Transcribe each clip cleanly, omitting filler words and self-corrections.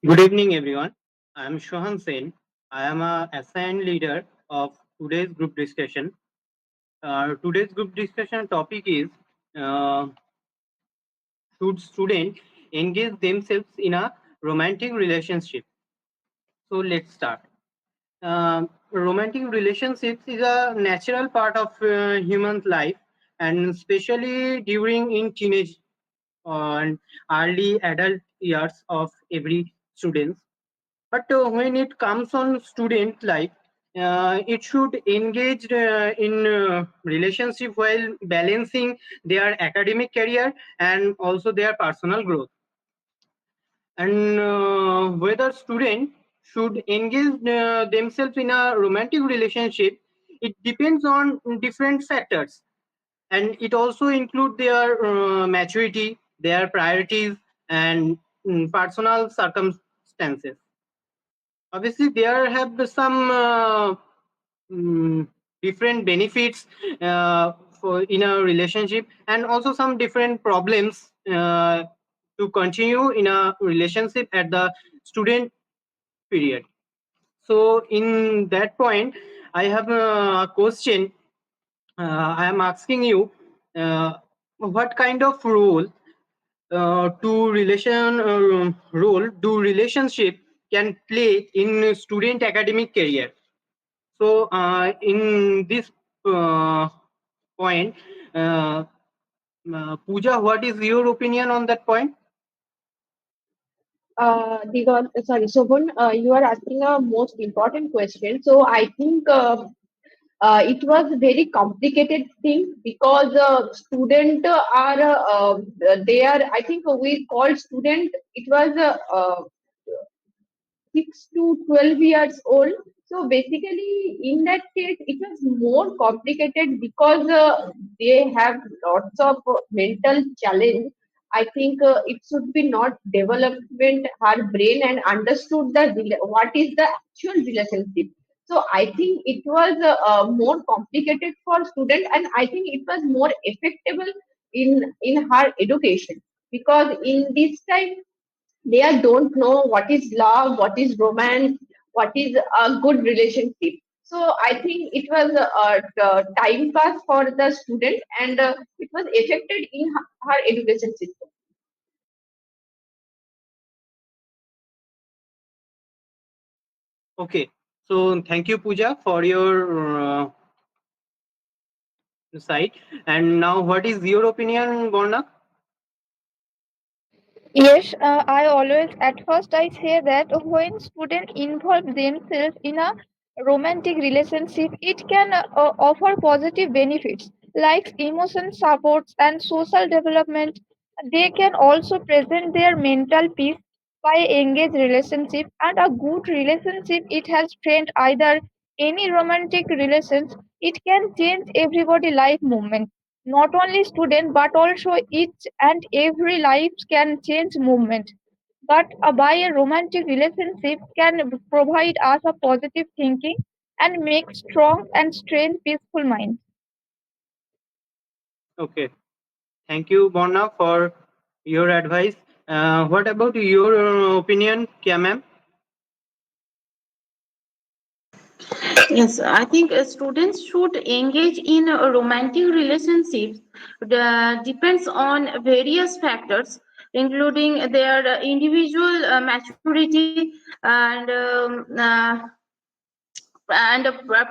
Good evening, everyone. I am Sohan Sen. I am a assigned leader of today's group discussion. Today's group discussion topic is uh, should students engage themselves in a romantic relationship? So let's start. Romantic relationships is a natural part of human life, and especially during in teenage and early adult years of every student. But when it comes on student life, it should engage in relationship while balancing their academic career and also their personal growth. And whether student should engage themselves in a romantic relationship, it depends on different factors, and it also include their maturity, their priorities, and personal circumstances. Obviously there have some mm, different benefits for in a relationship, and also some different problems to continue in a relationship at the student period. So in that point, I have a question. I am asking you, what kind of role do relationship can play in student academic career? So in this uh, point, uh, Pooja, what is your opinion on that point? Sorry, Shobhan, you are asking a most important question. So I think it was very complicated thing because student are they are. I think we called student. It was 6 to 12 years old. So basically, in that case, it was more complicated because they have lots of mental challenge. I think it should be not development her brain and understood what is the actual relationship. So I think it was more complicated for student, and I think it was more effective in her education because in this time they don't know what is love, what is romance, what is a good relationship. So I think it was a time pass for the student, and it was affected in her education system. Okay, so thank you, Pooja, for your side. And now, what is your opinion, Borna? Yes, I always, at first, I say that when students involve themselves in a romantic relationship, it can offer positive benefits like emotion supports and social development. They can also present their mental peace by engaged relationship, and a good relationship it has trained either any romantic relations. It can change everybody life movement, not only student but also each and every life can change movement. But by a romantic relationship can provide us a positive thinking and make strong and strange peaceful mind. Okay, thank you, Borna, for your advice. What about your opinion, Kya ma'am? Yes, I think students should engage in romantic relationships. Depends on various factors, including their individual maturity and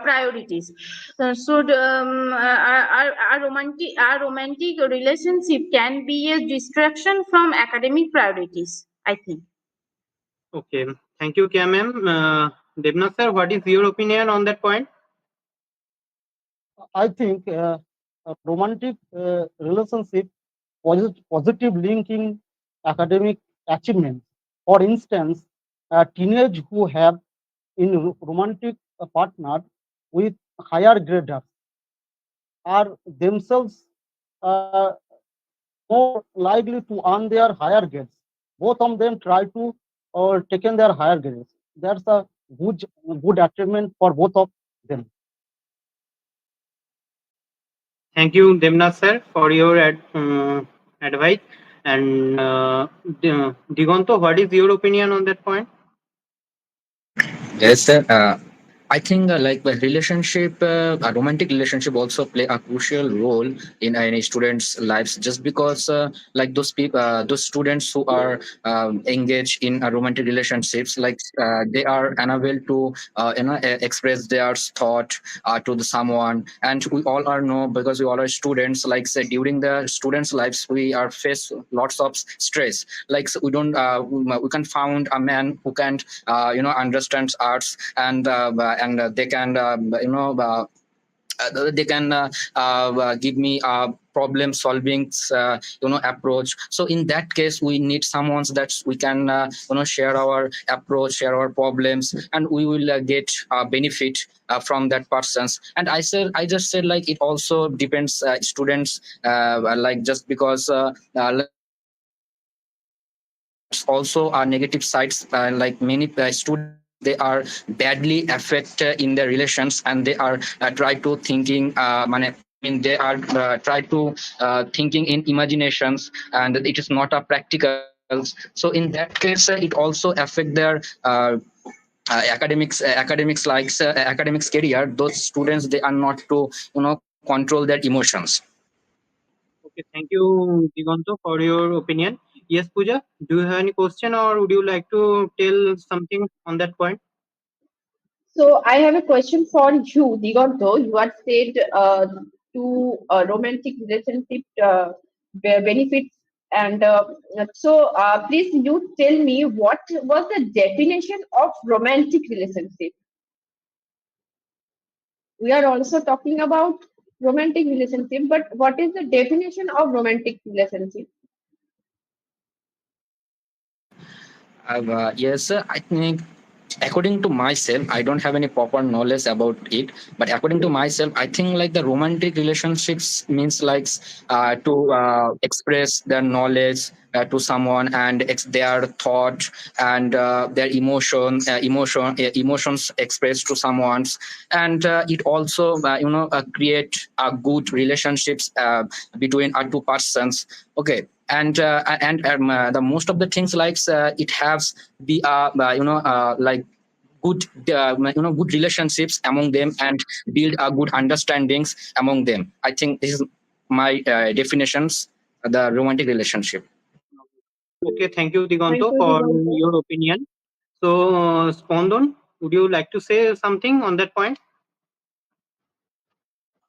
priorities. Should our romantic relationship can be a distraction from academic priorities, I think. Okay, thank you, Kya ma'am. Devnath sir, what is your opinion on that point? I think a romantic relationship positive link in academic achievements. For instance, a teenage who have in romantic partner with higher grades are themselves uh, more likely to earn their higher grades. Both of them try to taken their higher grades. That's a good achievement for both of them. Thank you, Devnath sir, for your advice. And Digonto, what is your opinion on that point? Yes, sir. I think like the relationship, a romantic relationship also play a crucial role in any students' lives. Just because like those people, those students who are engaged in a romantic relationships, like they are unable to express their thought to the someone, and we all are know because we all are students. Like say during the students' lives, we are face lots of stress. Like so we can found a man who can understands arts and they can they can give me a problem solving approach. So in that case we need someone that we can share our approach, share our problems, and we will get benefit from that persons. And I just said like it also depends students like just because like that's also negative sides like many students they are badly affected in their relations, and they are try to thinking I mean they are try to thinking in imaginations, and it is not a practicals. So in that case it also affect their academics like academics career. Those students they are not to control their emotions. Okay, thank you, Digonto, for your opinion. Yes, Pooja, do you have any question or would you like to tell something on that point? So I have a question for you, Digonto. You had said to romantic relationship benefits, and please you tell me what was the definition of romantic relationship. We are also talking about romantic relationship, but what is the definition of romantic relationship? Yes, I think according to myself, I don't have any proper knowledge about it, but according to myself, I think like the romantic relationships means like to express their knowledge to someone, and their thought and their emotions expressed to someone's. And it also create a good relationships between two persons. Okay. And the most of the things like it has be like good good relationships among them, and build a good understandings among them. I think this is my definitions the romantic relationship. Okay, thank you, Thank Digonto, you, for Digonto. your opinion. So, Spondon, would you like to say something on that point?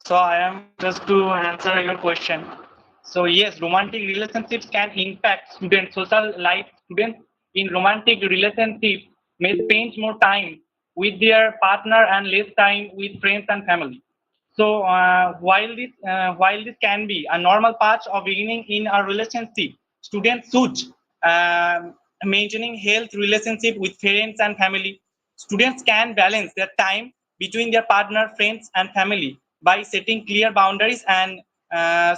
So I am just to answer your question. So yes, romantic relationships can impact students' social life. Students in romantic relationships may spend more time with their partner and less time with friends and family. So while this can be a normal part of beginning in a relationship, students should maintaining health relationship with parents and family. Students can balance their time between their partner, friends, and family by setting clear boundaries and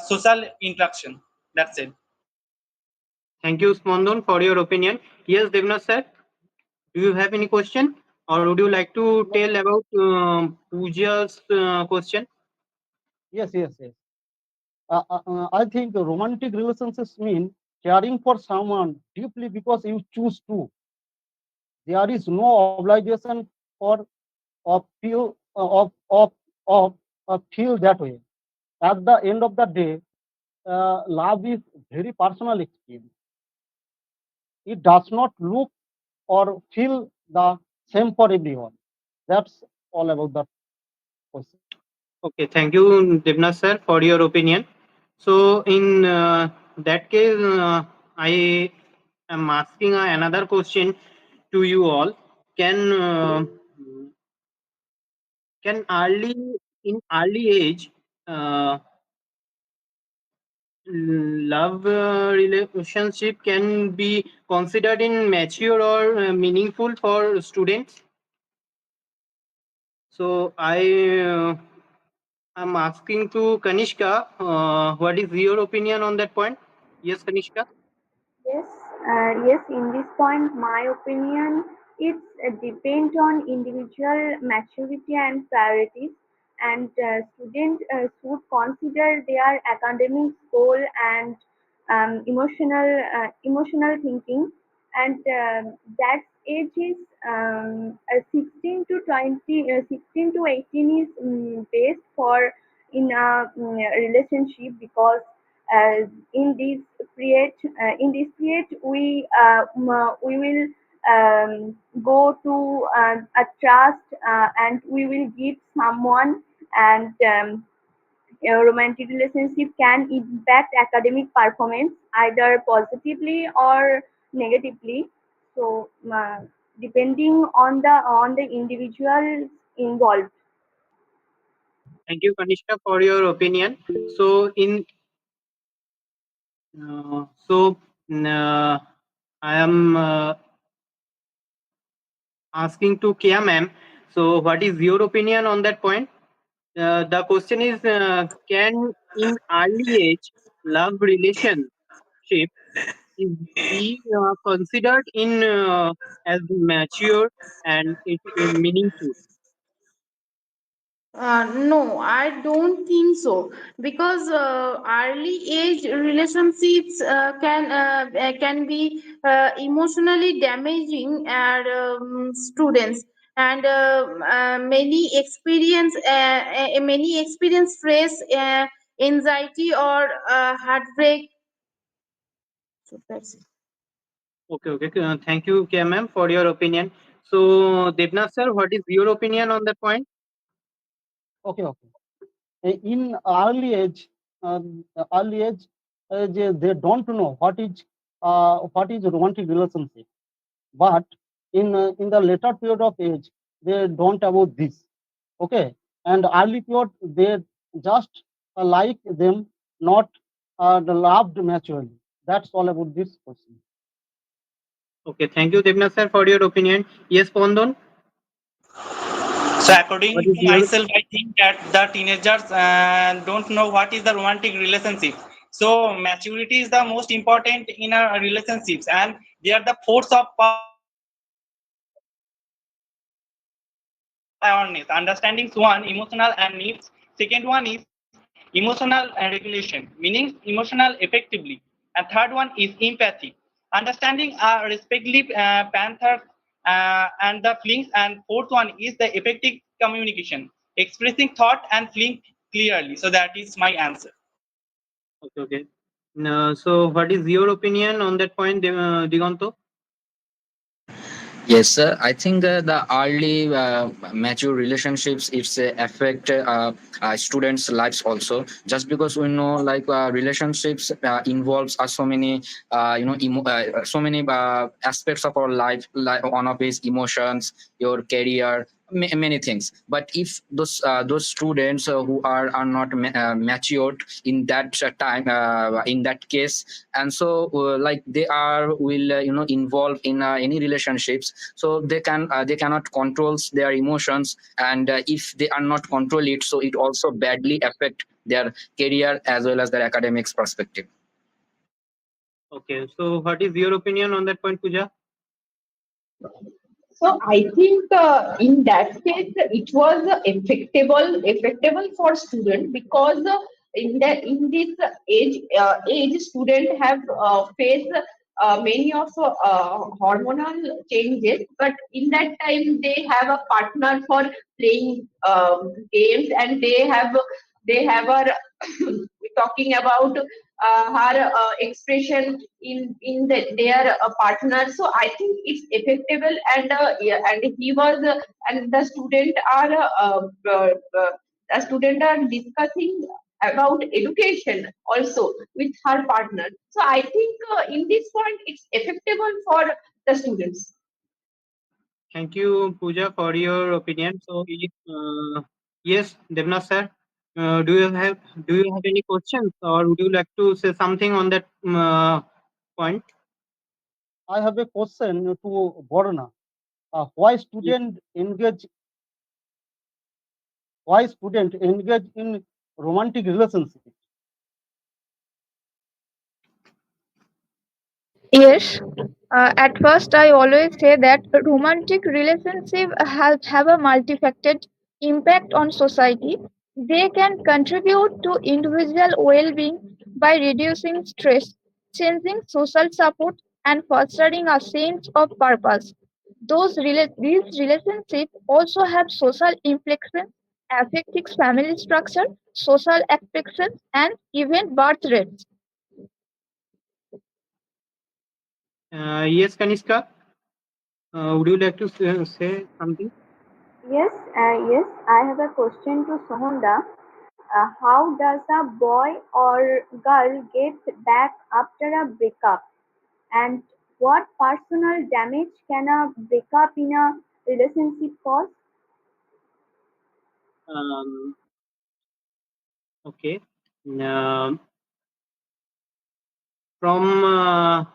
social interaction. That's it. Thank you, Spondon, for your opinion. Yes, Devnath sir, do you have any question or would you like to tell about Pooja's question? Yes, yes, yes. I think romantic relationships mean caring for someone deeply because you choose to. There is no obligation for of feel of feel that way. At the end of the day, love is very personal experience. It does not look or feel the same for everyone. That's all about that question. Okay, thank you, Devnath sir, for your opinion. So, in that case, I am asking another question to you all. Can can early in early age uh, love relationship can be considered in mature or meaningful for students? So I'm asking to Kanishka, what is your opinion on that point? Yes, Kanishka. Yes, yes. In this point, my opinion, it's depend on individual maturity and priorities, and students should consider their academic goal and emotional thinking, and that age is 16 to 20, 16 to 18 is best for in a relationship, because uh, in this period we will go to a trust, and we will give someone, and romantic relationship can impact academic performance either positively or negatively. So, depending on the individual involved. Thank you, Kanishka, for your opinion. So, so I am asking to Kia ma'am. So, what is your opinion on that point? The question is, can in early age love relationship is be considered in as mature and it meaningful? No, I don't think so, because early age relationships can be emotionally damaging and students, and many experience stress, anxiety, or heartbreak. So that's it. Okay, okay. Thank you, Kia ma'am, for your opinion. So, Devnath sir, what is your opinion on that point? Okay, okay. In early age, they don't know what is romantic relationship. But in the later period of age, they don't about this. Okay, and early period they just like them, not loved maturely. That's all about this question. Okay, thank you, Devnath sir, for your opinion. Yes, Pondon, So what according is to your myself, I think that the teenagers don't know what is the romantic relationship. So maturity is the most important in a relationships, and they are the force of power awareness. Understanding one emotional and needs. Second one is emotional regulation, meaning emotional effectively. And third one is empathy. Understanding respectively panthers and the feelings. And fourth one is the effective communication, expressing thought and feeling clearly. So that is my answer. okay? Okay. So, what is your opinion on that point, Diganto? Yes, sir. I think the early mature relationships it's affect students' lives also. Just because we know like relationships involves so many so many aspects of our life, like one of his emotions, your career, many things. But if those students who are not matured in that time, in that case, and so like they are will involve in any relationships, so they cannot control their emotions, and if they are not control it, so it also badly affect their career as well as their academics perspective. Okay, so what is your opinion on that point, Pooja? So I think in that case it was effectable for student, because in this age student have faced many of hormonal changes, but in that time they have a partner for playing games, and they have a talking about her expression in their partner. So I think it's effectable, and yeah, and he was and the student are discussing about education also with her partner. So I think in this point it's effectable for the students. Thank you, Pooja, for your opinion. So, yes, Devnath sir, do you have any questions, or would you like to say something on that point? I have a question to Borna. Why Yes. student engage in romantic relationship? Yes. At first, I always say that a romantic relationship have a multifaceted impact on society. They can contribute to individual well-being by reducing stress, changing social support, and fostering a sense of purpose. These relationships also have social implications, affecting family structure, social expectations, and even birth rates. Yes, Kanishka, would you like to say something? Yes, I have a question to Sohanda. How does a boy or girl get back after a breakup? And what personal damage can a breakup in a relationship cause? Um, okay. Um from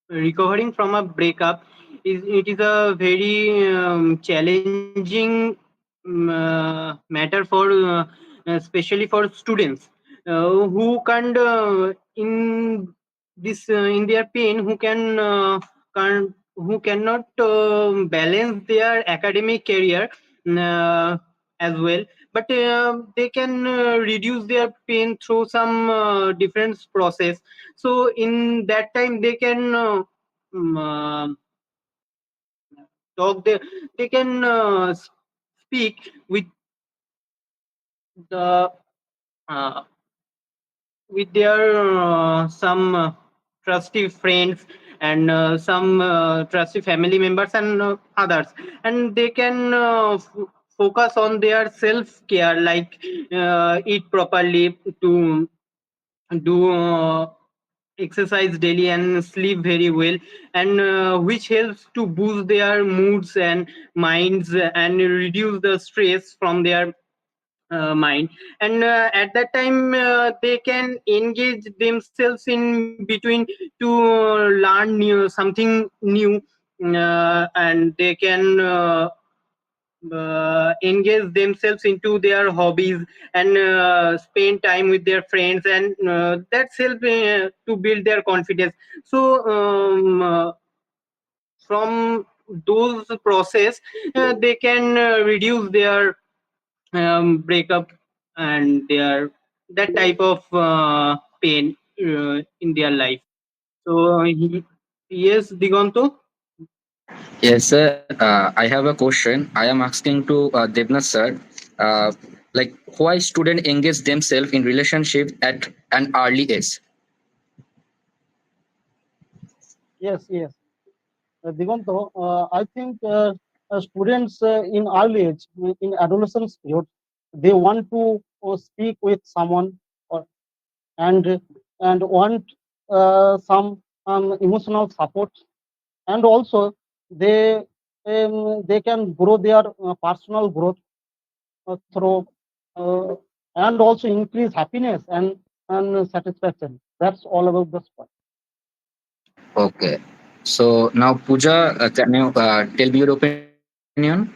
recovering from a breakup is a very challenging matter for especially for students who can't in this in their pain who cannot balance their academic career uh, as well, but they can reduce their pain through some different process. So in that time they can um, uh, talk, they can speak with the uh, with their some trusty friends and some trusty family members and others, and they can focus on their self care, like eat properly, to do exercise daily and sleep very well, and which helps to boost their moods and minds and reduce the stress from their mind. And at that time they can engage themselves in between to learn something new, and they can engage themselves into their hobbies and spend time with their friends, and that's help to build their confidence. So from those process they can reduce their breakup and their that type of pain in their life. So yes, Digonto. Yes, sir. I have a question. I am asking to Devnath sir. Uh, like, why student engage themselves in relationship at an early age? Yes. Diganto, I think students in early age, in adolescence period, they want to speak with someone, or, and want some emotional support, and also they they can grow their personal growth through uh, and also increase happiness and satisfaction. That's all about this point. Okay. So now, Pooja, can you tell me your opinion?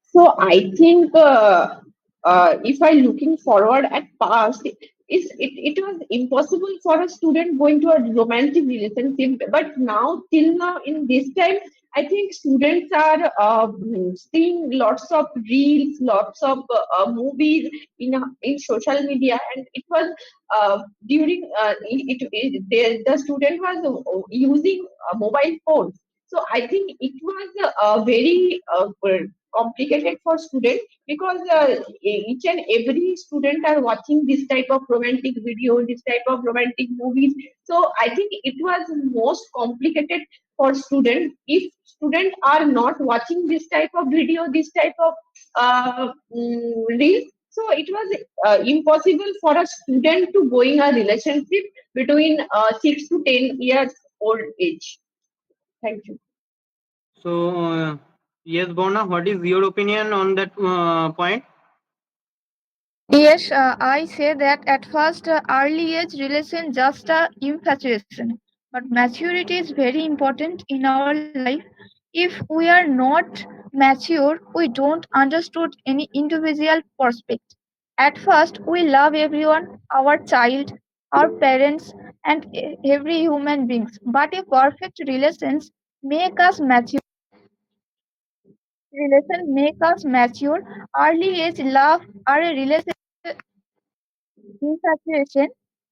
So I think if I looking forward at past, it was impossible for a student going to a romantic relationship. But now, till now, in this time, I think students are seeing lots of reels, lots of movies in social media, and it was during the student was using mobile phones. So I think it was very complicated for students because each and every student are watching this type of romantic video, this type of romantic movies. So I think it was most complicated for students. If students are not watching this type of video, this type of reels, so it was impossible for a student to go in a relationship between 6 to 10 years old age. Thank you. So yes, Bona, what is your opinion on that point? Yes, I say that at first, early age relation just infatuation, but maturity is very important in our life. If we are not mature, we don't understood any individual perspective. At first, we love everyone, our child, our parents, and every human beings. But a perfect relations make us mature. Relation make us mature. Early age love are a relation infatuation.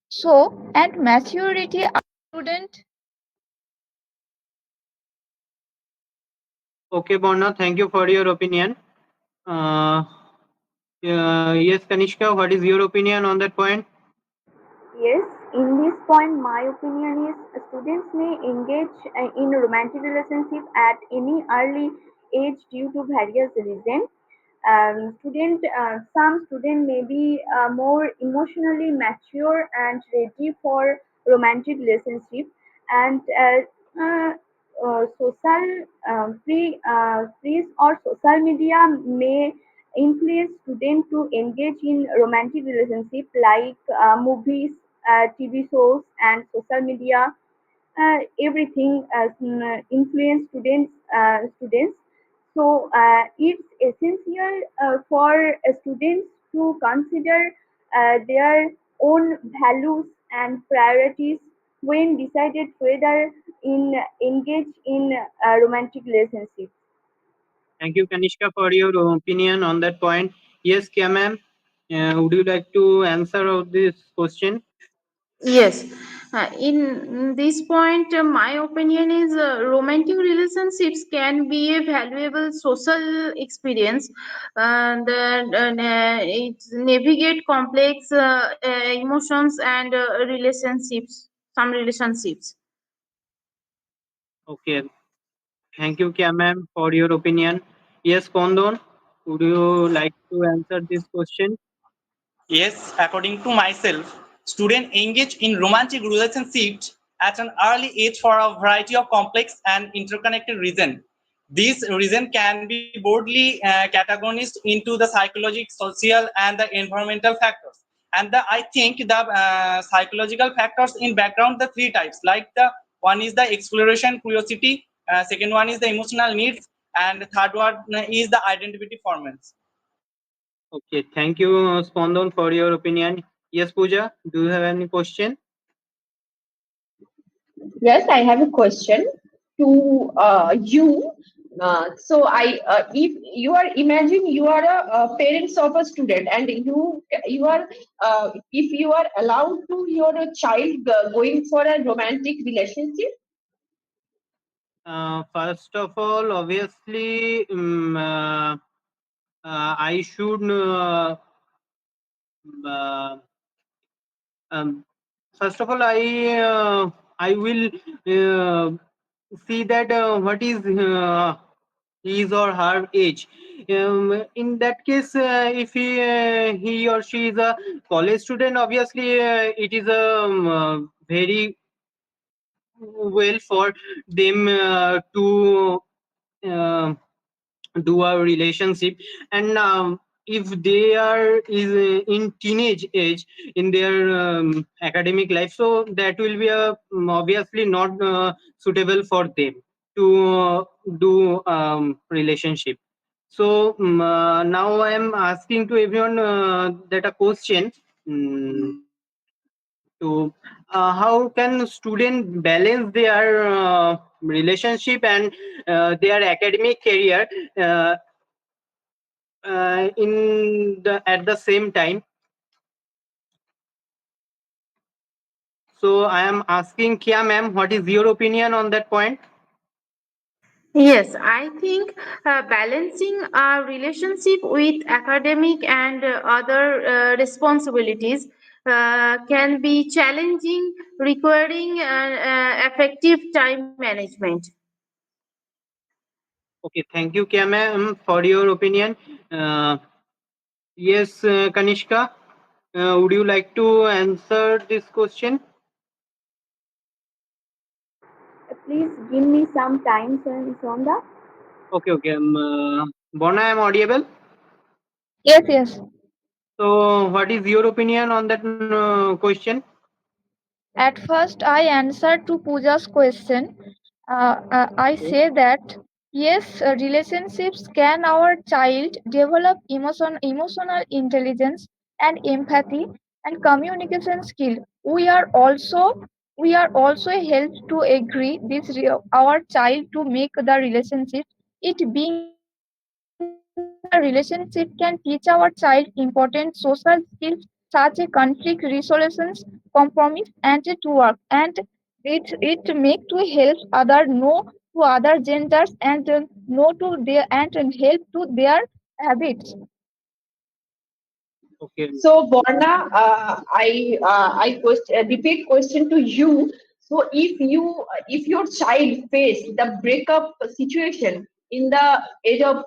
So, and maturity student. Okay, Borna, thank you for your opinion. Uh, yes, Kanishka, what is your opinion on that point? Yes, in this point, my opinion is students may engage in romantic relationship at any early age due to various reasons. Some student may be more emotionally mature and ready for romantic relationship, and social freeze or social media may influence students to engage in romantic relationship like movies, TV shows, and social media. Everything influence students. So it's essential for students to consider their own values and priorities when decided whether in engage in romantic relationships. Thank you, Kanishka, for your opinion on that point. Yes, Kya ma'am, would you like to answer of this question? Yes, in this point, my opinion is romantic relationships can be a valuable social experience that it navigate complex emotions and relationships, some relationships. Okay, thank you, Kya ma'am, for your opinion. Yes, Kondon, would you like to answer this question? Yes, according to myself, students engage in romantic relationships at an early age for a variety of complex and interconnected reasons. These reasons can be broadly categorized into the psychological, social, and the environmental factors. And I think the psychological factors in background the three types. Like the one is the exploration, curiosity. Second one is the emotional needs, and the third one is the identity formation. Okay, thank you, Spondon, for your opinion. Yes, Pooja, do you have any question? Yes, I have a question to you. If you are imagine you are a parents of a student, and you are if you are allowed to your child going for a romantic relationship. First of all, obviously, I should uh, um, first of all, I will uh, see that what is his or her age. In that case, if he or she is a college student, obviously it is a very well for them to uh, do a relationship. And if they are is in teenage age in their academic life, so that will be obviously not suitable for them to do relationship. So now I am asking to everyone that a question, to how can student balance their relationship and their academic career uh, in the at the same time. So I am asking Kia ma'am, what is your opinion on that point? Yes, I think balancing our relationship with academic and other responsibilities can be challenging, requiring effective time management. Okay, thank you Kia ma'am for your opinion. uh, yes, Kanishka, would you like to answer this question? Please give me some time, Sonda. Okay, okay. Bona, I am audible. Yes, yes. So what is your opinion on that question? At first, I answered to Pooja's question. I Okay. say that yes, relationships can our child develop emotional intelligence and empathy and communication skill. We are also helped to agree our child to make the relationship. It being a relationship can teach our child important social skills like such a conflict resolutions, compromise, and to work. And it make to help other know to other genders and know to their and help to their habits. Okay. So, Borna, repeat question to you. So, if your child faced the breakup situation in the age of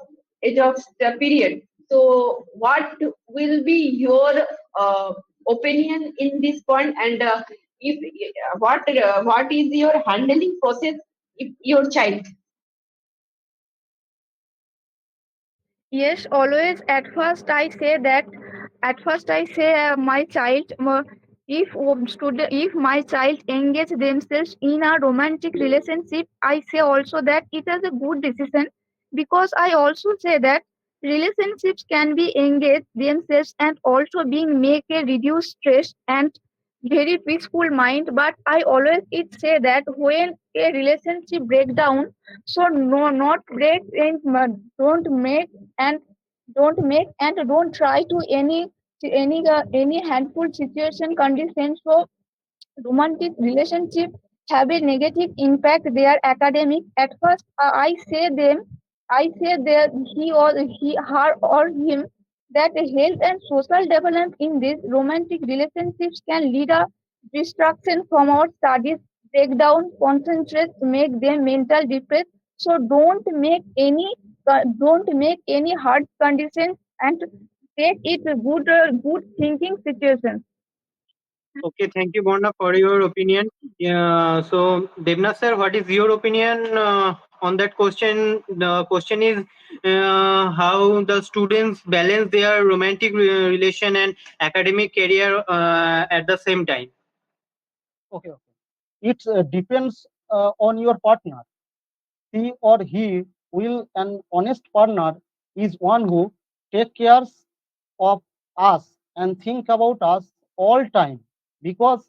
the period, so what will be your opinion in this point? And if what is your handling process if your child? Yes, always. At first I say my child, if my child engage themselves in a romantic relationship, I say also that it is a good decision, because I also say that relationships can be engaged themselves and also being make a reduce stress and very peaceful mind. But I always it say that when a relationship break down, so no, not break and don't make and don't try to any handful situation conditions. So romantic relationship have a negative impact their academic. At first I say that he her or him that health and social development in these romantic relationships can lead a distraction from our studies, breakdown concentrate, make them mental depressed. So don't make any hard conditions and take it good thinking situation. Okay, thank you, Bonda, for your opinion. Yeah, so Devnath sir, what is your opinion on that question? The question is how the students balance their romantic relation and academic career at the same time. Okay, okay. It depends on your partner. He or he will an honest partner is one who take cares of us and think about us all time, because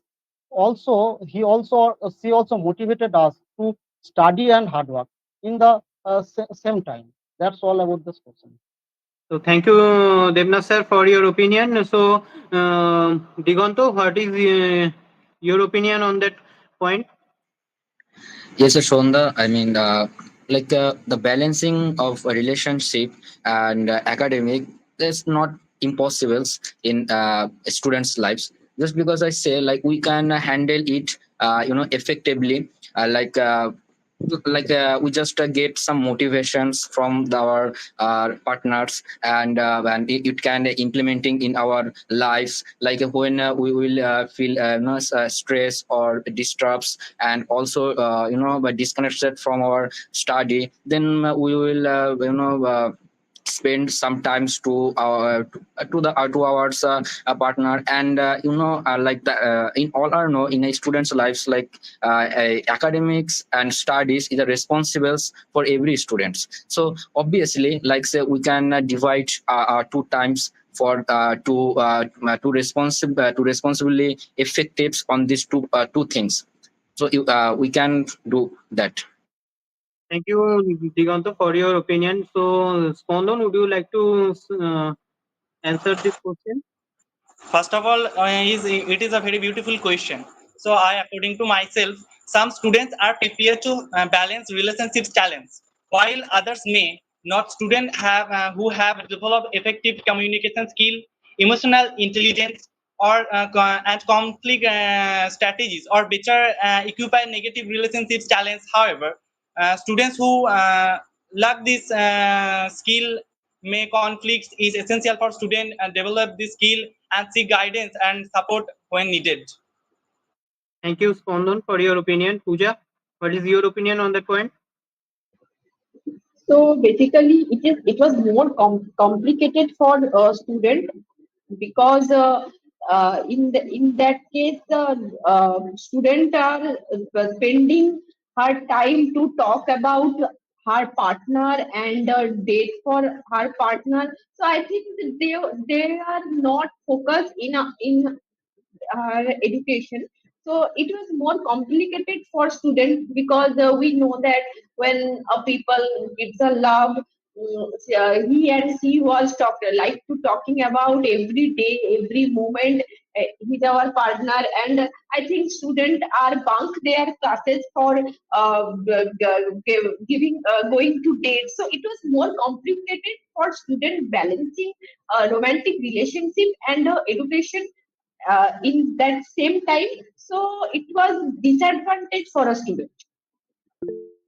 also she also motivated us to study and hard work in the same time. That's all about this question. So thank you, Devnath sir, for your opinion. So Diganto, what is your opinion on that point? Yes, Shonda. I mean, the balancing of a relationship and academic is not impossible in students' lives. Just because I say like we can handle it, effectively, we just get some motivations from our partners, and it can implementing in our lives, like when we will feel stress or disturbs, and also by disconnected from our study, then we will spend sometimes to our to the 2 hours partner, and like the in all our know in a student's lives, like academics and studies is a responsibles for every students. So obviously, like say, we can divide 2 times for to responsibly effective on these two things. So we can do that. Thank you, Diganto, for your opinion. So, Spondon, would you like to answer this question? First of all, it is a very beautiful question. So, according to myself, some students are prepared to balance relationships challenge, while others may not. Students have who have developed effective communication skill, emotional intelligence, or and conflict strategies, or better equipped by negative relationships challenge. However, students who lack this skill may conflicts is essential for students develop this skill and seek guidance and support when needed. Thank you, Spondon, for your opinion. Pooja, what is your opinion on that point? So basically, it was more complicated for a student because in that case the student are spending her time to talk about her partner and date for her partner. So I think that they are not focused in education. So it was more complicated for students because we know that when a people gives a love, he and she was talking about every day, every moment. He's our partner, and I think students are bunk their classes for giving going to dates. So it was more complicated for student balancing romantic relationship and education in that same time. So it was disadvantage for a student.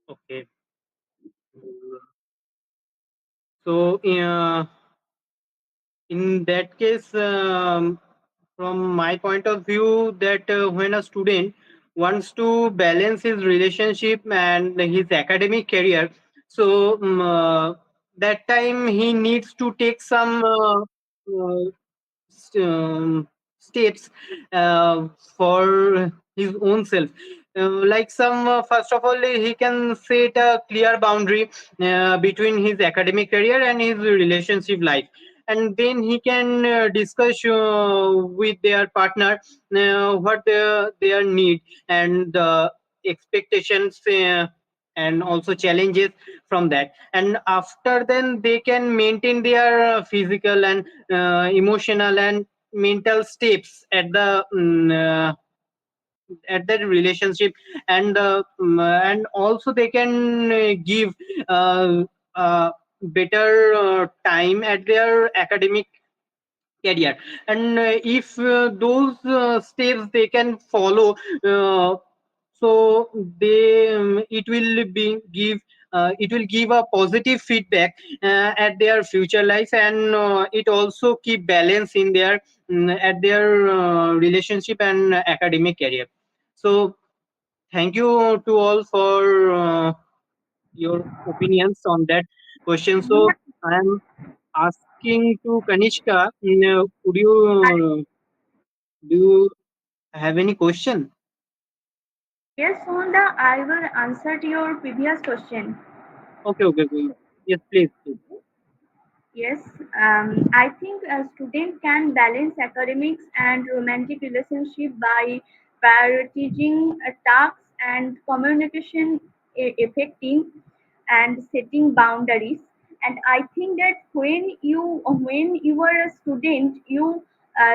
Okay. So, in that case, from my point of view, that when a student wants to balance his relationship and his academic career, so that time he needs to take some steps for his own self. Like some, first of all, he can set a clear boundary between his academic career and his relationship life, and then he can discuss with their partner what their need and expectations, and also challenges from that, and after then they can maintain their physical and emotional and mental steps at that relationship, and also they can give uh, better time at their academic career, and if those steps they can follow, uh, so they it will give a positive feedback at their future life, and it also keep balance in their at their relationship and academic career. So thank you to all for your opinions on that question. So I am asking to Kanishka, could you do you have any question? Yes, Sonda, I will answer to your previous question. Okay, okay, okay. Yes, please, please. Yes, I think a student can balance academics and romantic relationship by prioritizing tasks and communication effecting and setting boundaries. And I think that when you are a student, you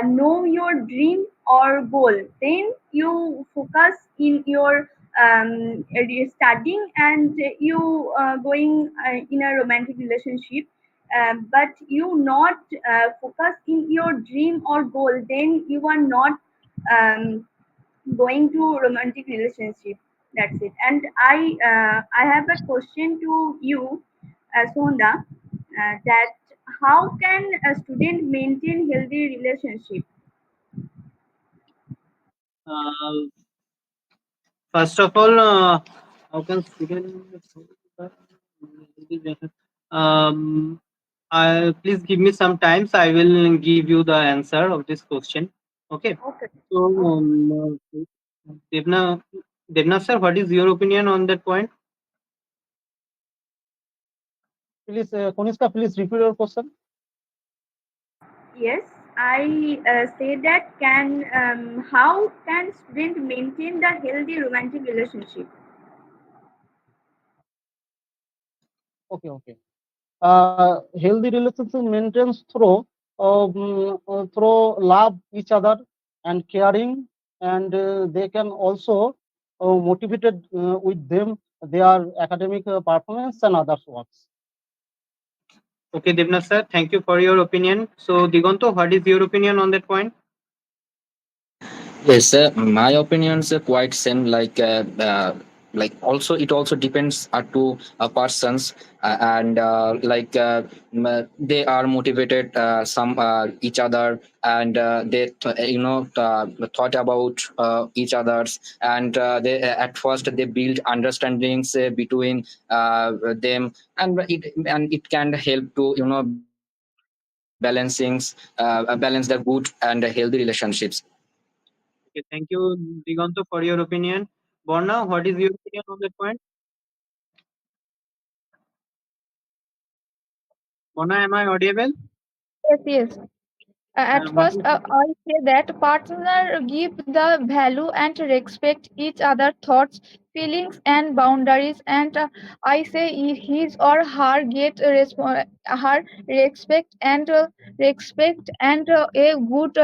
know your dream or goal, then you focus in your studying and you going in a romantic relationship, but you not focus in your dream or goal, then you are not um, going to romantic relationship. That's it. And I have a question to you, Sonda, that how can a student maintain healthy relationship? Uh, First of all, how can students? Um, please give me some time. So I will give you the answer of this question. Okay. Okay. So, Okay. Devna, Devna sir, what is your opinion on that point? Please, Konishka, please repeat your question. Yes, I say that can how can student maintain the healthy romantic relationship? Okay, okay. Healthy relationship maintains through love each other and caring, and they can also motivated with them their academic performance and other works. Okay, Devna sir, thank you for your opinion. So, Digonto, what is your opinion on that point? Yes, my opinions are quite same. Like also it also depends to a person's and they are motivated some each other, and thought about each others, and they at first they build understandings between them, and it can help to balance the good and healthy relationships. Okay, thank you, Digonto, for your opinion. Borna, what is your opinion on that point? Borna, am I audible? Yes, yes. At What first, is I say that partner give the value and respect each other thoughts, feelings, and boundaries. And I say his or her get her respect and a good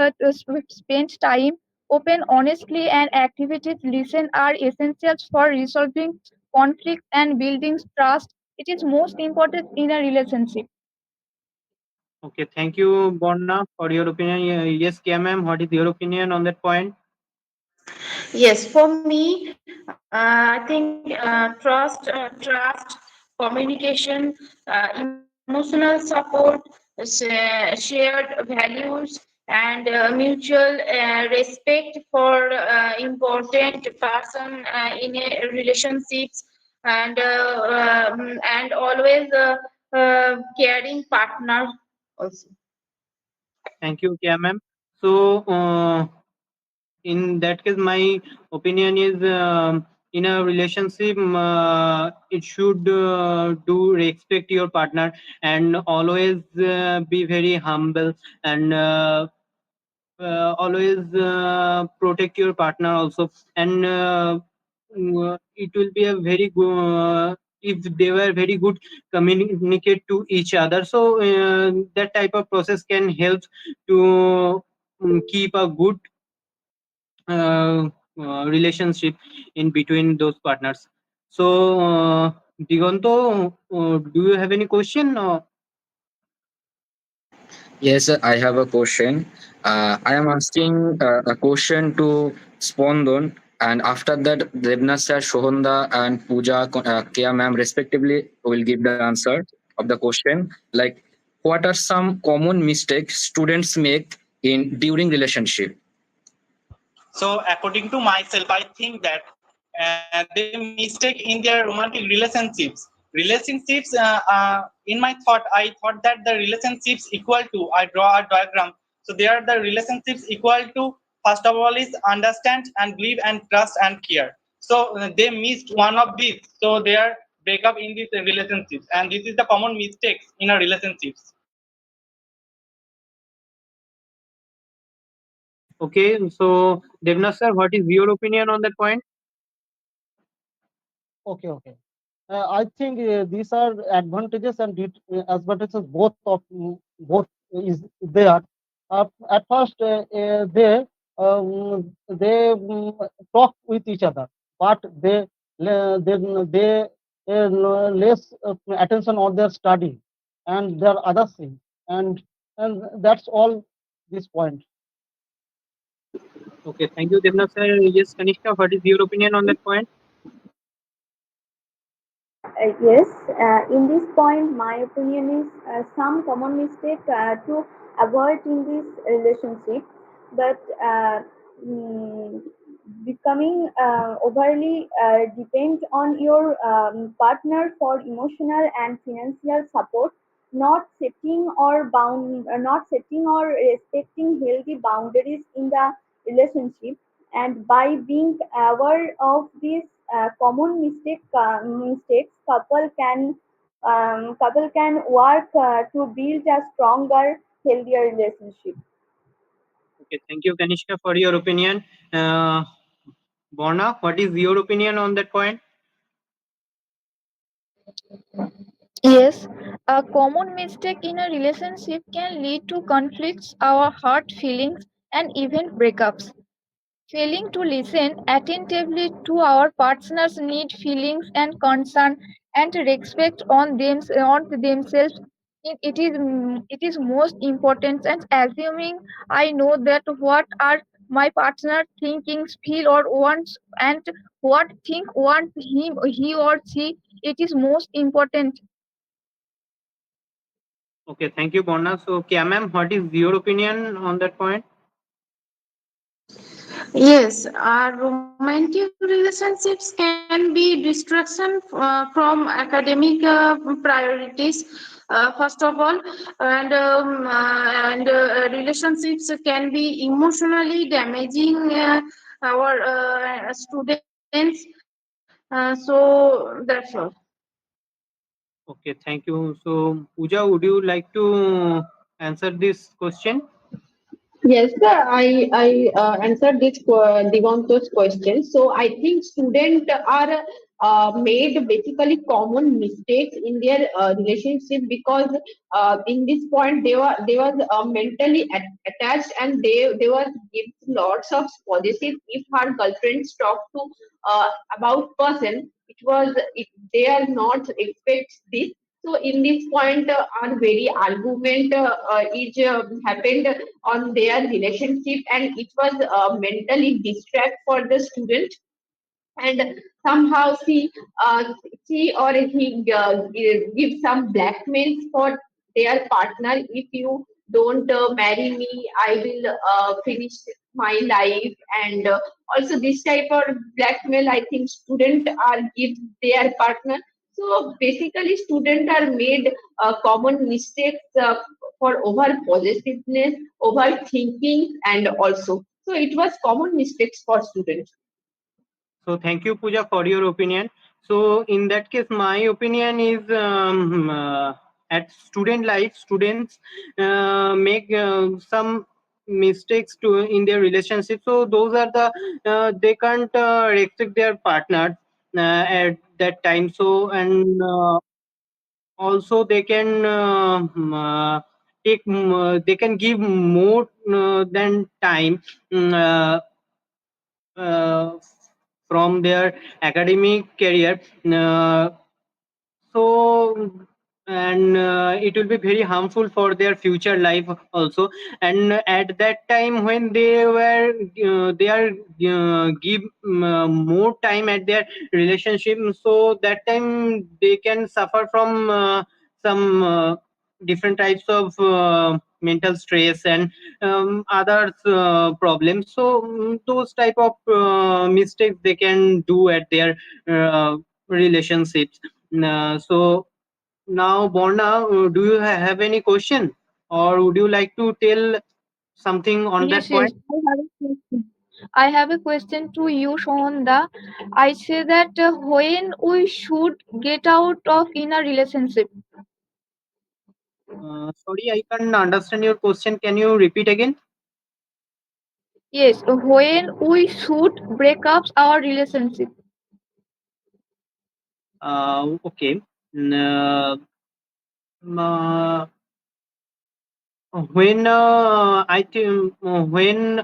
spend time. Open, honestly, and activities listen are essentials for resolving conflict and building trust. It is most important in a relationship. okay? Thank you, Borna, for your opinion. Yes, Kia ma'am, what is your opinion on that point? Yes, for me, I think trust, communication, emotional support, shared values, and mutual respect for important person in a relationships, and always caring partner also. Thank you, Kia ma'am. So, in that case, my opinion is in a relationship, it should do respect your partner and always be very humble and always protect your partner also. And it will be a very good if they were very good communicate to each other, so that type of process can help to keep a good relationship in between those partners. So, Digonto, do you have any question? Yes, I have a question. I am asking a question to Spondon, and after that, Devna sir, Shohanda, and Pooja, Kia ma'am, respectively, will give the answer of the question. Like, what are some common mistakes students make in during relationship? So according to myself, I think that they mistake in their romantic relationships. Relationships, in my thought, I thought that the relationships equal to, I draw a diagram. So they are the relationships equal to, first of all, is understand and believe and trust and care. So they missed one of these. So they are break up in these relationships. And this is the common mistakes in our relationships. Okay, so Devna sir, what is your opinion on that point? Okay, okay. I think these are advantages and disadvantages both is there. At first, they talk with each other, but they less attention on their study and their other things, and that's all this point. Okay, thank you, Devna sir. Yes, Kanishka, what is your opinion on that point? Yes, in this point, my opinion is some common mistake to avoid in this relationship, but mm, becoming overly depend on your partner for emotional and financial support, not setting or respecting healthy boundaries in the relationship, and by being aware of these mistakes, couple can work to build a stronger, healthier relationship. Okay, thank you, Kanishka, for your opinion. Uh, Borna, what is your opinion on that point? Yes, a common mistake in a relationship can lead to conflicts, our hurt feelings, and even breakups. Failing to listen attentively to our partner's need, feelings, and concern, and respect on themselves, it is most important. And assuming I know that what are my partner thinking, feel, or wants, and what think want he or she, it is most important. Okay, thank you, Borna. So, Kia ma'am, what is your opinion on that point? Yes, our romantic relationships can be distraction from academic priorities, first of all, and relationships can be emotionally damaging our students. So that's all. Okay, thank you. So, Pooja, would you like to answer this question? Yes, sir. I answered this Divanto's question. So I think students are made basically common mistakes in their relationship because in this point they was mentally attached, and they was give lots of positive. If her girlfriends talk to about person, they are not expect this. So in this point, our very argument is happened on their relationship, and it was mentally distract for the student. And somehow she or he give some blackmails for their partner. If you don't marry me, I will finish my life. And also this type of blackmail, I think student are give their partner. So basically students are made common mistakes for over possessiveness, overthinking, and also so it was common mistakes for students. So thank you, Pooja, for your opinion. So in that case, my opinion is at student life, students make some mistakes to in their relationship. So those are the they can't respect their partner at that time. So and also they can they can give more than time. Uh, from their academic career. So and it will be very harmful for their future life also. And at that time when they are give more time at their relationship, so that time they can suffer from some different types of mental stress and other problems. So those type of mistakes they can do at their relationships. So now, Borna, do you have any question, or would you like to tell something on Yes, that yes. point? I have a question to you, Shonda. I say that when we should get out of in a relationship. Sorry, I can't understand your question. Can you repeat again? Yes, when we should break up our relationship. Okay. N- Uh, uh, when I think when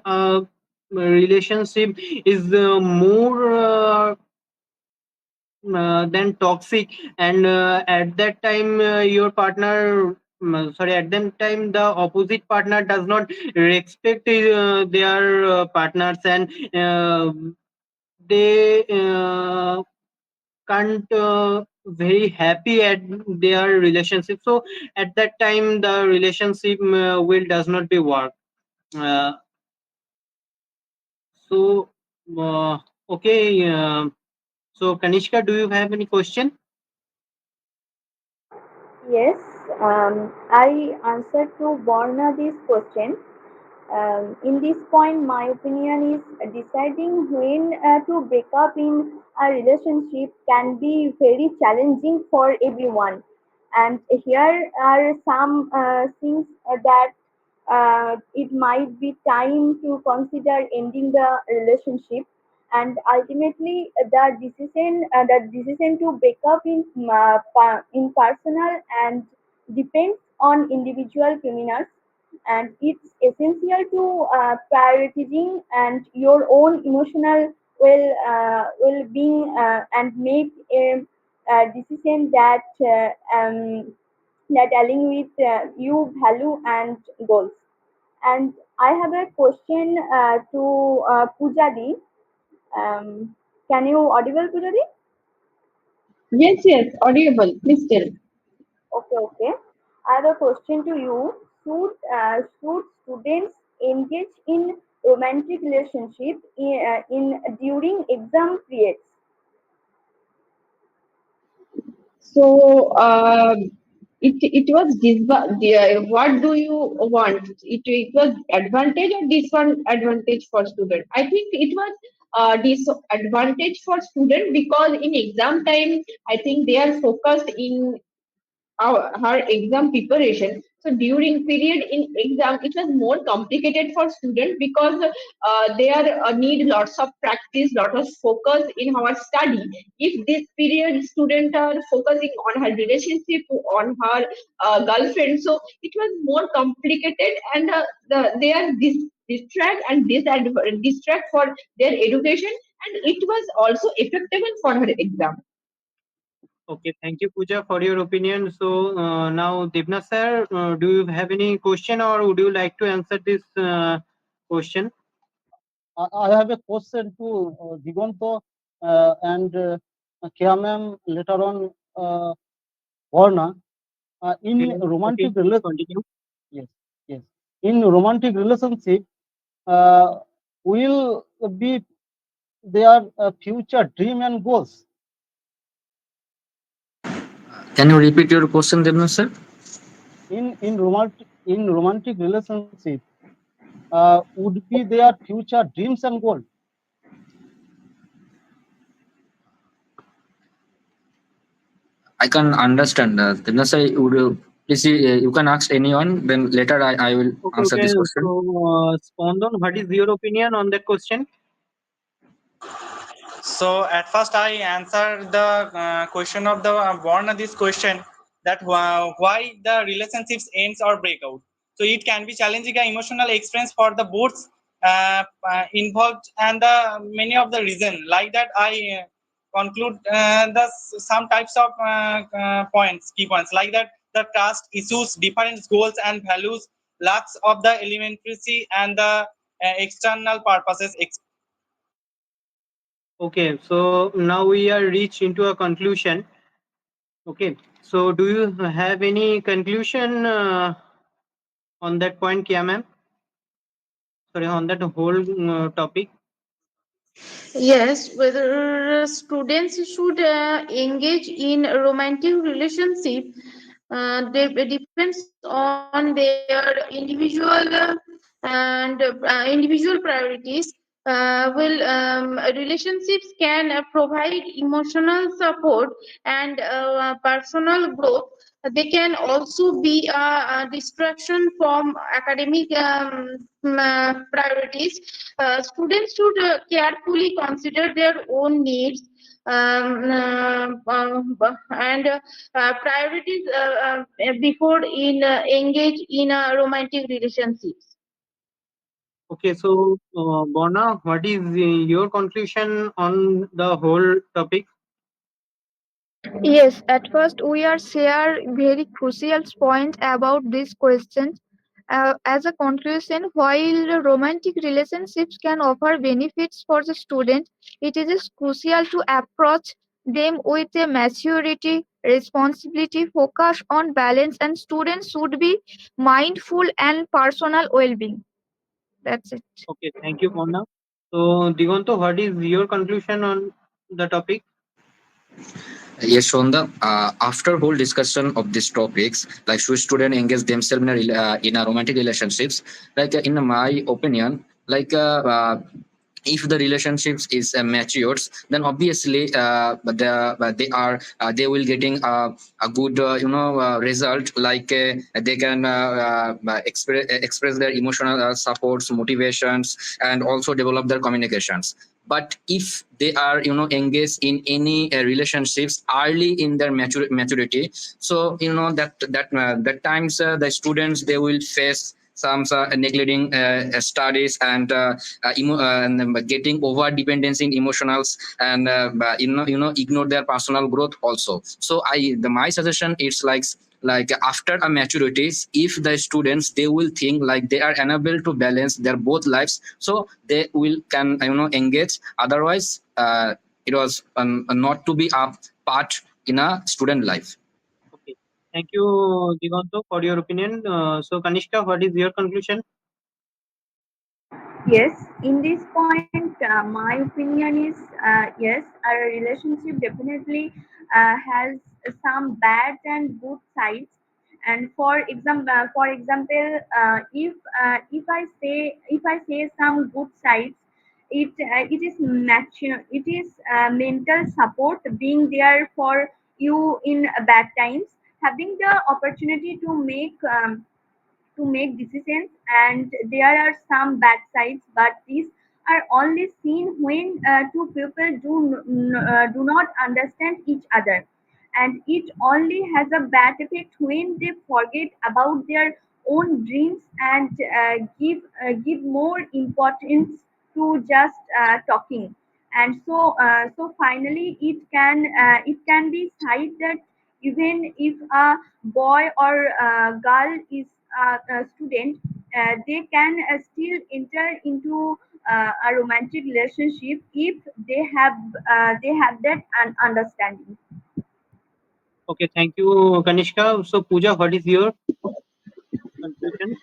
relationship is more than toxic, and at that time your partner sorry, at that time the opposite partner does not respect their partners, and they can't very happy at their relationship. So at that time the relationship will does not be work. uh, so uh, okay, so Kanishka, do you have any question? Yes, I answered to Borna this question. In this point, my opinion is deciding when to break up in a relationship can be very challenging for everyone. And here are some things that it might be time to consider ending the relationship. And ultimately the decision to break up in personal and depends on individual criminals, and it's essential to prioritizing and your own emotional well-being and make a decision that align with you value and goals. And I have a question to Pujadi. Can you audible, Pujadi? Yes, yes, audible. Please tell. Okay, okay. I have a question to you. Should students engage in romantic relationship in during exam periods? So it was what do you want? It was advantage or disadvantage for student? I think it was disadvantage for student because in exam time I think they are focused in her exam preparation. So during period in exam, it was more complicated for students because they are need lots of practice, lot of focus in our study. If this period students are focusing on her relationship, on her girlfriend, so it was more complicated, and they are distract and distract for their education, and it was also effective for her exam. Okay, thank you, Pooja, for your opinion. So now, Devna sir, do you have any question or would you like to answer this question? I have a question to Digonto and Kia ma'am later on, Varna. Okay, In okay, romantic please relation, continue. yes, yes. In romantic relationship, uh, will be their future dream and goals. Can you repeat your question, Devna sir? In romantic relationship, would be their future dreams and goals. I can understand that. Devna sir, would you please you can ask anyone. Then later I will Okay, answer okay. this So, question. Spondan, what is your opinion on that question? So at first I answered the question of the born this question that why the relationships ends or break out. So it can be challenging an emotional experience for the both involved and the many of the reason like that I conclude some types of points key points like that the trust issues different goals and values lacks of the elementary and the external purposes. Okay, so now we are reached into a conclusion. Okay, so do you have any conclusion on that point, Kia ma'am? Sorry, on that whole topic. Yes, whether students should engage in romantic relationship depends on their individual priorities. Will relationships can provide emotional support and personal growth. They can also be a distraction from academic priorities. Students should carefully consider their own needs and priorities before in engage in a romantic relationships. Okay, so Bona, what is your conclusion on the whole topic? Yes, at first we are share very crucial points about these questions. As a conclusion, while romantic relationships can offer benefits for the student, it is crucial to approach them with a maturity, responsibility, focus on balance, and students should be mindful and personal well-being. That's it. Okay, thank you, Bona. So, Digonto, what is your conclusion on the topic? Yes, Shonda. After whole discussion of these topics, like should students engage themselves in a romantic relationships? Like in my opinion, if the relationships is matures, then obviously they will getting a good result. Like they can express their emotional supports, motivations, and also develop their communications. But if they are engaged in any relationships early in their maturity, so that times the students they will face some neglecting studies and getting over dependency in emotionals and ignore their personal growth also. So my suggestion is like after a maturities, if the students they will think like they are unable to balance their both lives, so they will can engage. Otherwise it was not to be a part in a student life. Okay, thank you, Digonto, for your opinion. So, Kanishka, what is your conclusion? Yes, in this point, my opinion is yes, our relationship definitely has some bad and good sides. And for example, if I say some good sides, it is natural. It is mental support being there for you in bad times. having the opportunity to make decisions, and there are some bad sides, but these are only seen when two people do not understand each other, and it only has a bad effect when they forget about their own dreams and give more importance to just talking. And so finally it can be said that even if a boy or a girl is a student, they can still enter into a romantic relationship if they have that understanding. Okay, thank you, Kanishka. So, Pooja, what is your conclusion?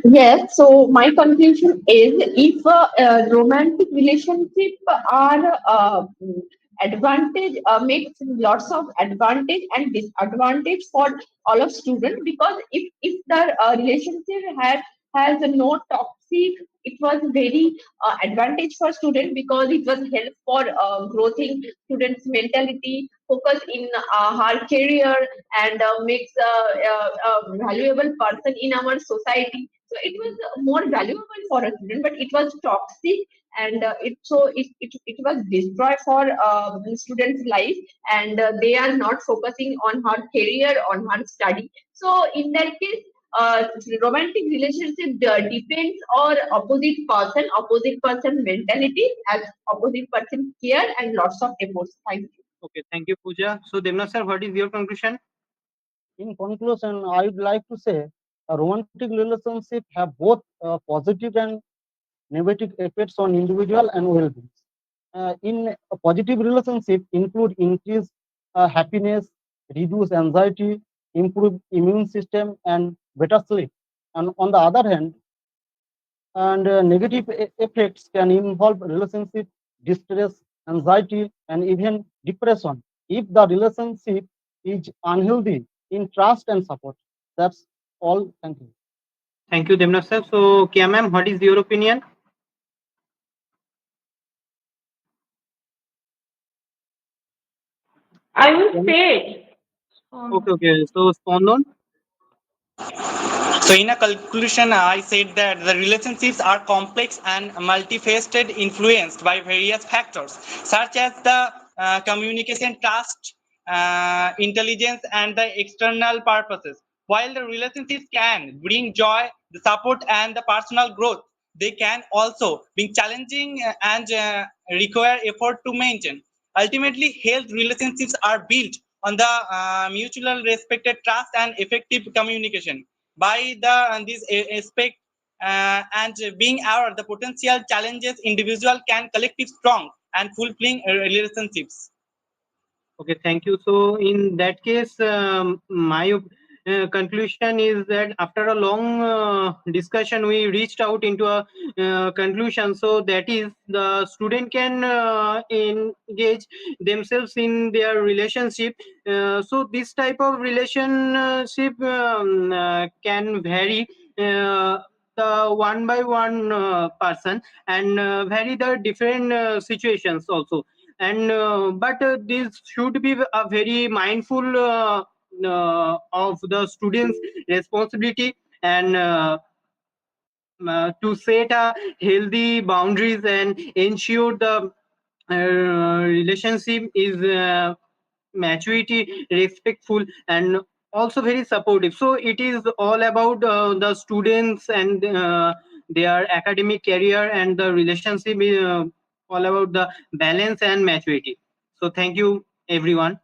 Yes, so my conclusion is if romantic relationship are advantage makes lots of advantage and disadvantage for all of students, because if the relationship has no toxic, it was very advantage for student, because it was help for growing students mentality, focus in her career, and makes a valuable person in our society. So it was more valuable for a student, but it was toxic, and it was destroy for students' life, and they are not focusing on her career, on her study. So in that case, romantic relationship depends on opposite person mentality, as opposite person care and lots of efforts. Thank you. Okay, thank you, Pooja. So, Devna sir, what is your conclusion? In conclusion, I would like to say a romantic relationship have both positive and negative effects on individual and well-being. In a positive relationship include increased happiness, reduce anxiety, improve immune system, and better sleep. And on the other hand, negative effects can involve relationship distress, anxiety, and even depression if the relationship is unhealthy in trust and support. That's all. Thank you. Thank you, Devna sir. So, Kia ma'am, what is your opinion? I will Kia ma'am? say it. Okay, okay. So, Spondan. So, in a conclusion, I said that the relationships are complex and multifaceted, influenced by various factors such as the communication, trust, intelligence, and the external purposes. While the relationships can bring joy, the support, and the personal growth, they can also be challenging and require effort to maintain. Ultimately, health relationships are built on the mutual respected trust and effective communication. By this aspect and being aware of the potential challenges, individual can collective strong and fulfilling relationships. Okay, thank you. So, in that case, my conclusion is that after a long discussion, we reached out into a conclusion. So, that is the student can engage themselves in their relationship. So, this type of relationship can vary. The one by one person and vary the different situations also, and but this should be a very mindful of the students responsibility, and to set a healthy boundaries and ensure the relationship is maturity, respectful, and also very supportive. So it is all about the students and their academic career, and the relationship all about the balance and maturity. So thank you everyone.